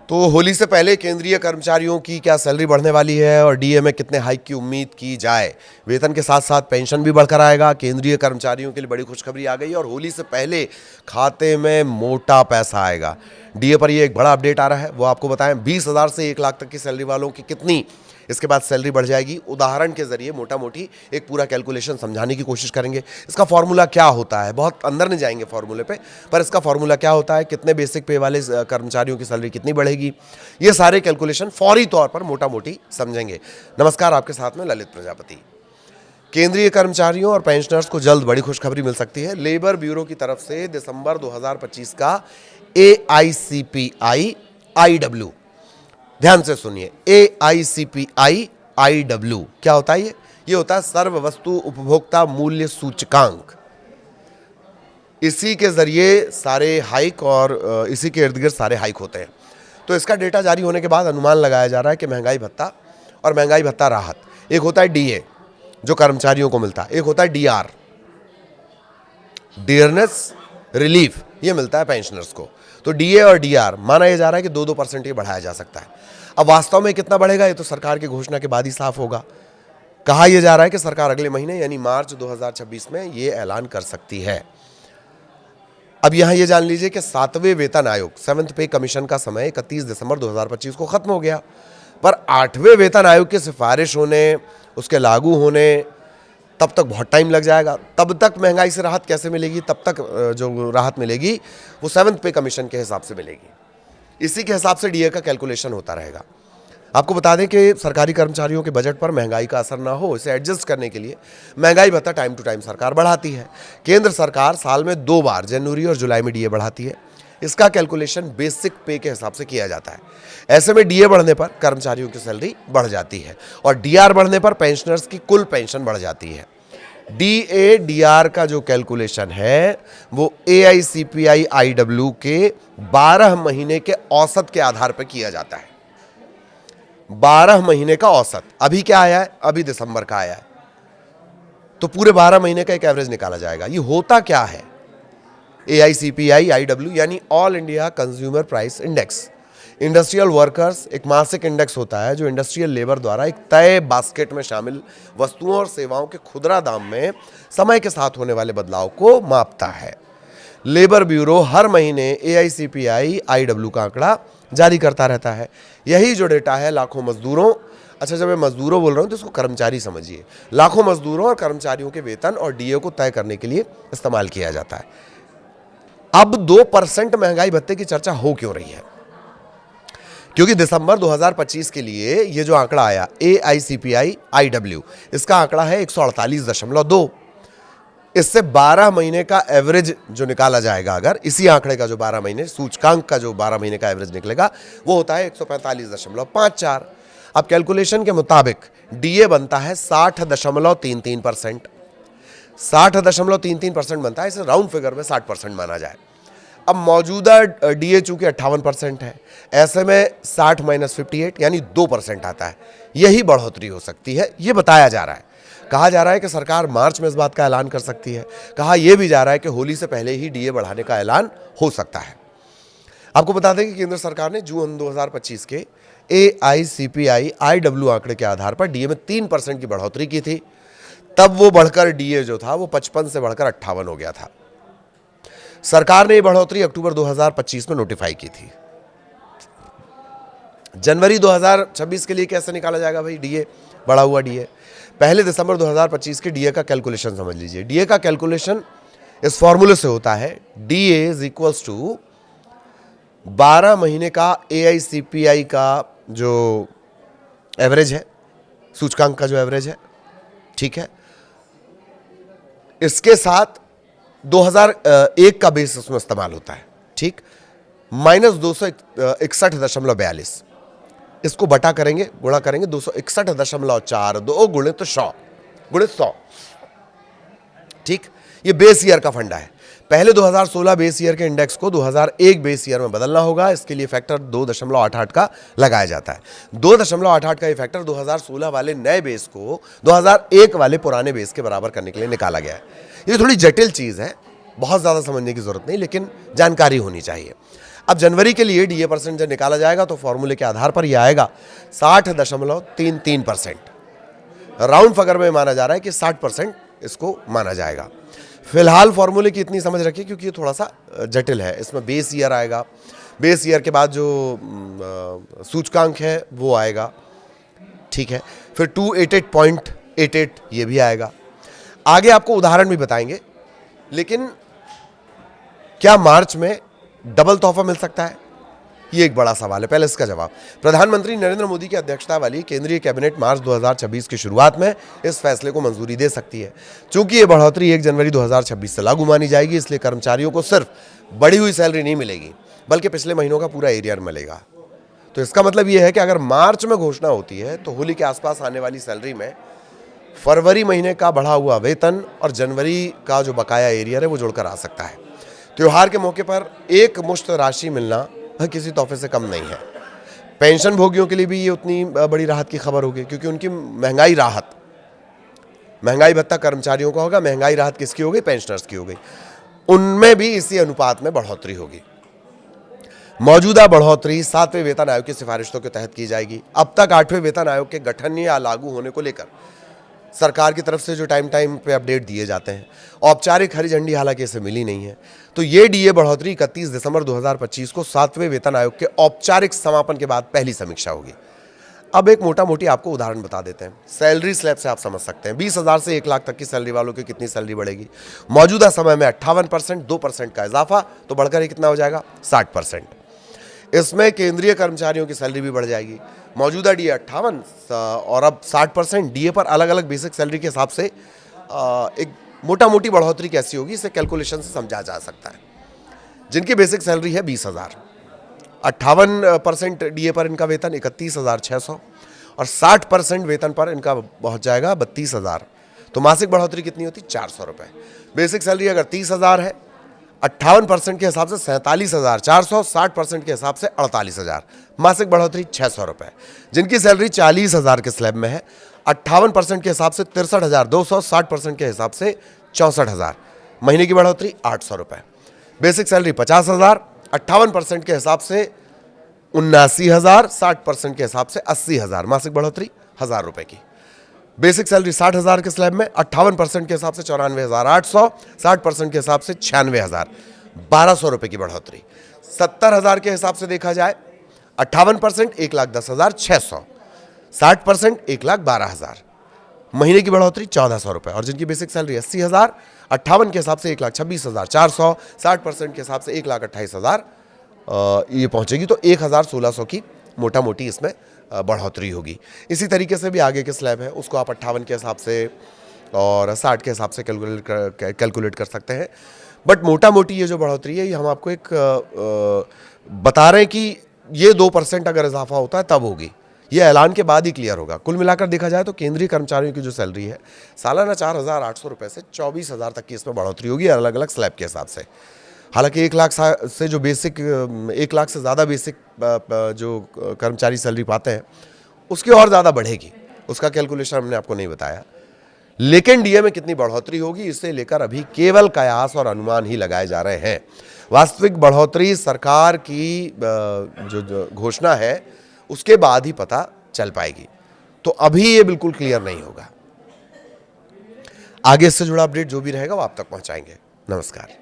तो होली से पहले केंद्रीय कर्मचारियों की क्या सैलरी बढ़ने वाली है और डीए में कितने हाइक की उम्मीद की जाए। वेतन के साथ साथ पेंशन भी बढ़कर आएगा। केंद्रीय कर्मचारियों के लिए बड़ी खुशखबरी आ गई और होली से पहले खाते में मोटा पैसा आएगा। डीए पर ये एक बड़ा अपडेट आ रहा है, वो आपको बताएं। 20,000 से 1 लाख तक की सैलरी वालों की कितनी इसके बाद सैलरी बढ़ जाएगी, उदाहरण के जरिए मोटा मोटी एक पूरा कैलकुलेशन समझाने की कोशिश करेंगे। इसका फॉर्मूला क्या होता है, बहुत अंदर नहीं जाएंगे फॉर्मूले पे, पर इसका फॉर्मूला क्या होता है, कितने बेसिक पे वाले कर्मचारियों की सैलरी कितनी बढ़ेगी, ये सारे कैलकुलेशन फौरी तौर पर मोटा मोटी समझेंगे। नमस्कार, आपके साथ में ललित प्रजापति। केंद्रीय कर्मचारियों और पेंशनर्स को जल्द बड़ी खुशखबरी मिल सकती है। लेबर ब्यूरो की तरफ से दिसंबर 2025 का AICPI IW, ध्यान से सुनिए, AICPI IW क्या होता है? ये होता है सर्व वस्तु उपभोक्ता मूल्य सूचकांक। इसी के जरिए सारे हाइक और इसी के इर्द गिर्द सारे हाइक होते हैं। तो इसका डेटा जारी होने के बाद अनुमान लगाया जा रहा है कि महंगाई भत्ता और महंगाई भत्ता राहत, एक होता है DA जो कर्मचारियों को मिलता है, एक होता है DR डियरनेस रिलीफ, ये मिलता है पेंशनर्स को। तो DA और DR माना यह जा रहा है कि 2-2% ये बढ़ाया जा सकता है। अब वास्तव में कितना बढ़ेगा ये तो सरकार की घोषणा के बाद ही साफ होगा। कहा यह जा रहा है कि सरकार अगले महीने यानी मार्च 2026 में ये ऐलान कर सकती है। अब यहां ये जान लीजिए कि 7वें वेतन आयोग 7th पे कमीशन का समय 31 दिसंबर 2025 को खत्म हो गया, पर 8वें वेतन आयोग की सिफारिश होने, उसके लागू होने तब तक बहुत टाइम लग जाएगा। तब तक महंगाई से राहत कैसे मिलेगी? तब तक जो राहत मिलेगी वो 7th पे कमीशन के हिसाब से मिलेगी। इसी के हिसाब से डीए का कैलकुलेशन होता रहेगा। आपको बता दें कि सरकारी कर्मचारियों के बजट पर महंगाई का असर ना हो, इसे एडजस्ट करने के लिए महंगाई भत्ता टाइम टू टाइम सरकार बढ़ाती है। केंद्र सरकार साल में 2 बार जनवरी और जुलाई में डीए बढ़ाती है। इसका कैलकुलेशन बेसिक पे के हिसाब से किया जाता है। ऐसे में डीए बढ़ने पर कर्मचारियों की सैलरी बढ़ जाती है और डीआर बढ़ने पर पेंशनर्स की कुल पेंशन बढ़ जाती है। DA DR का जो कैलकुलेशन है वो AICPI IW के 12 महीने के औसत के आधार पर किया जाता है। 12 महीने का औसत अभी क्या आया है? अभी दिसंबर का आया है, तो पूरे 12 महीने का एक एवरेज निकाला जाएगा। ये होता क्या है? AICPI IW यानी all India consumer price index. Industrial workers एक मासिक इंडेक्स होता है जो इंडस्ट्रियल लेबर द्वारा एक तय बास्केट में शामिल वस्तुओं और सेवाओं के खुदरा दाम में समय के साथ होने वाले बदलाव को मापता है। लेबर ब्यूरो हर महीने AICPI IW का आंकड़ा जारी करता रहता है। यही जो डेटा है लाखों मजदूरों, अच्छा जब मैं मजदूरों बोल रहा हूँ तो इसको कर्मचारी समझिए, लाखों मजदूरों और कर्मचारियों के वेतन और डीए को तय करने के लिए इस्तेमाल किया जाता है। अब 2% महंगाई भत्ते की चर्चा हो क्यों रही है? क्योंकि दिसंबर 2025 के लिए ये जो आंकड़ा आया AICPI IW, इसका आंकड़ा है 148.2। इससे 12 महीने का एवरेज जो निकाला जाएगा, अगर इसी आंकड़े का जो 12 महीने सूचकांक का जो 12 महीने का एवरेज निकलेगा वो होता है 145.54। अब कैलकुलेशन के मुताबिक डीए बनता है 60.33%। 60.33% बनता है, इसे राउंड फिगर में 60% माना जाए। अब मौजूदा डीए चूंकि 58% है, ऐसे में 60 - 58 यानी 2% आता है। यही बढ़ोतरी हो सकती है, ये बताया जा रहा है। कहा जा रहा है कि सरकार मार्च में इस बात का ऐलान कर सकती है। कहा यह भी जा रहा है कि होली से पहले ही डीए बढ़ाने का ऐलान हो सकता है। आपको बता दें कि केंद्र सरकार ने जून 2025 के AICPI IW आंकड़े के आधार पर डीए में 3% की बढ़ोतरी की थी। तब वो बढ़कर डीए जो था वो 55 से बढ़कर 58 हो गया था। सरकार ने ये बढ़ोतरी अक्टूबर 2025 में नोटिफाई की थी। जनवरी 2026 के लिए कैसे निकाला जाएगा भाई डीए, बढ़ा हुआ डीए? पहले दिसंबर 2025 के डीए का कैलकुलेशन समझ लीजिए। डीए का कैलकुलेशन इस फॉर्मूले से होता है, DA = 12 महीने का AICPI का जो एवरेज है, सूचकांक का जो एवरेज है, ठीक है, इसके साथ 2001 का बेस उसमें इस्तेमाल होता है, ठीक, -261.42। इसको बटा करेंगे, गुणा करेंगे 261.42 गुणित 100, ठीक। ये बेस ईयर का फंडा है। पहले 2016 बेस ईयर के इंडेक्स को 2001 बेस ईयर में बदलना होगा। इसके लिए फैक्टर 2.88 का लगाया जाता है। 2.88 का ये फैक्टर 2016 वाले नए बेस को 2001 वाले पुराने बेस के बराबर करने के लिए निकाला गया है। ये थोड़ी जटिल चीज़ है, बहुत ज़्यादा समझने की जरूरत नहीं, लेकिन जानकारी होनी चाहिए। अब जनवरी के लिए डीए परसेंट जब निकाला जाएगा तो फॉर्मूले के आधार पर यह आएगा 60.33%। राउंड फिगर में माना जा रहा है कि 60% इसको माना जाएगा। फिलहाल फॉर्मूले की इतनी समझ रखिए क्योंकि ये थोड़ा सा जटिल है। इसमें बेस ईयर आएगा, बेस ईयर के बाद जो सूचकांक है वो आएगा, ठीक है। फिर 288.88 ये भी आएगा। आगे आपको उदाहरण भी बताएंगे। लेकिन क्या मार्च में डबल तोहफा मिल सकता है? ये एक बड़ा सवाल है। पहले इसका जवाब, प्रधानमंत्री नरेंद्र मोदी की अध्यक्षता वाली केंद्रीय कैबिनेट मार्च 2026 की शुरुआत में इस फैसले को मंजूरी दे सकती है। चूंकि ये बढ़ोतरी 1 जनवरी 2026 से लागू मानी जाएगी, इसलिए कर्मचारियों को सिर्फ बढ़ी हुई सैलरी नहीं मिलेगी बल्कि पिछले महीनों का पूरा एरियर मिलेगा। तो इसका मतलब ये है कि अगर मार्च में घोषणा होती है तो होली के आसपास आने वाली सैलरी में फरवरी महीने का बढ़ा हुआ वेतन और जनवरी का जो बकाया एरियर है वो जुड़कर आ सकता है। त्योहार के मौके पर एक मुश्त राशि मिलना किसी तोहफे से कम नहीं है। पेंशन भोगियों के लिए भी ये उतनी बड़ी राहत की खबर होगी क्योंकि उनकी महंगाई भत्ता कर्मचारियों का होगा, महंगाई राहत किसकी हो गई? पेंशनर्स की हो गई। उनमें भी इसी अनुपात में बढ़ोतरी होगी। मौजूदा बढ़ोतरी 7वें वेतन आयोग की सिफारिशों के तहत की जाएगी। अब तक 8वें वेतन आयोग के गठन या लागू होने को लेकर सरकार की तरफ से जो टाइम पे अपडेट दिए जाते हैं, औपचारिक हरी झंडी हालांकि इसे मिली नहीं है। तो ये डीए बढ़ोतरी 31 दिसंबर 2025 को 7वें वेतन आयोग के औपचारिक समापन के बाद पहली समीक्षा होगी। अब एक मोटा मोटी आपको उदाहरण बता देते हैं। सैलरी स्लैब से आप समझ सकते हैं 20,000 से 1 लाख तक की सैलरी वालों की कितनी सैलरी बढ़ेगी। मौजूदा समय में 58%, 2% का इजाफा तो बढ़कर ये कितना हो जाएगा? 60%। इसमें केंद्रीय कर्मचारियों की सैलरी भी बढ़ जाएगी। मौजूदा डीए 58 और अब 60%। डीए पर अलग अलग बेसिक सैलरी के हिसाब से एक मोटा मोटी बढ़ोतरी कैसी होगी, इसे कैलकुलेशन से समझा जा सकता है। जिनकी बेसिक सैलरी है 20,000, 58% डीए पर इनका वेतन 31,600 और 60% वेतन पर इनका पहुंच जाएगा 32,000। तो मासिक बढ़ोतरी कितनी होती? 400 रुपये। बेसिक सैलरी अगर 30,000 है, 58% के हिसाब से 47,400, 60% के हिसाब से 48,000, मासिक बढ़ोतरी 600 रुपये। जिनकी सैलरी 40,000 के स्लैब में है, 58% के हिसाब से 63,200, 60% के हिसाब से 64,000, महीने की बढ़ोतरी 800 रुपये। बेसिक सैलरी 50,000, 58% के हिसाब से 79,000, 60% के हिसाब से 80,000, मासिक बढ़ोतरी 1,000 रुपये की। बेसिक सैलरी 60,000 के स्लैब में, 58% के हिसाब से 94,800, 60% के हिसाब से 96,000, 1,200 रुपये की बढ़ोतरी। 70,000 के हिसाब से देखा जाए, 58% 1,10,600, 60% 1,12,000, महीने की बढ़ोतरी 1,400 रुपये। और जिनकी बेसिक सैलरी 80,000, 58 के हिसाब से 1,26,400, 60% के हिसाब से 1,28,000 ये पहुंचेगी। तो 1,1600 की मोटा मोटी इसमें बढ़ोतरी होगी। इसी तरीके से भी आगे के स्लैब है उसको आप 58 के हिसाब से और 60 के हिसाब से कैलकुलेट कर सकते हैं। बट मोटा मोटी ये जो बढ़ोतरी है ये हम आपको एक बता रहे हैं कि ये 2% अगर इजाफा होता है तब होगी। ये ऐलान के बाद ही क्लियर होगा। कुल मिलाकर देखा जाए तो केंद्रीय कर्मचारियों की जो सैलरी है सालाना 4,800 रुपये से 24,000 तक की इसमें बढ़ोतरी होगी अलग अलग स्लैब के हिसाब से। हालांकि 1 लाख से जो बेसिक 1 लाख से ज़्यादा बेसिक जो कर्मचारी सैलरी पाते हैं उसकी और ज़्यादा बढ़ेगी, उसका कैलकुलेशन हमने आपको नहीं बताया। लेकिन डीए में कितनी बढ़ोतरी होगी इसे लेकर अभी केवल कयास और अनुमान ही लगाए जा रहे हैं। वास्तविक बढ़ोतरी सरकार की जो घोषणा है उसके बाद ही पता चल पाएगी। तो अभी ये बिल्कुल क्लियर नहीं होगा। आगे इससे जुड़ा अपडेट जो भी रहेगा वो आप तक पहुंचाएंगे। नमस्कार।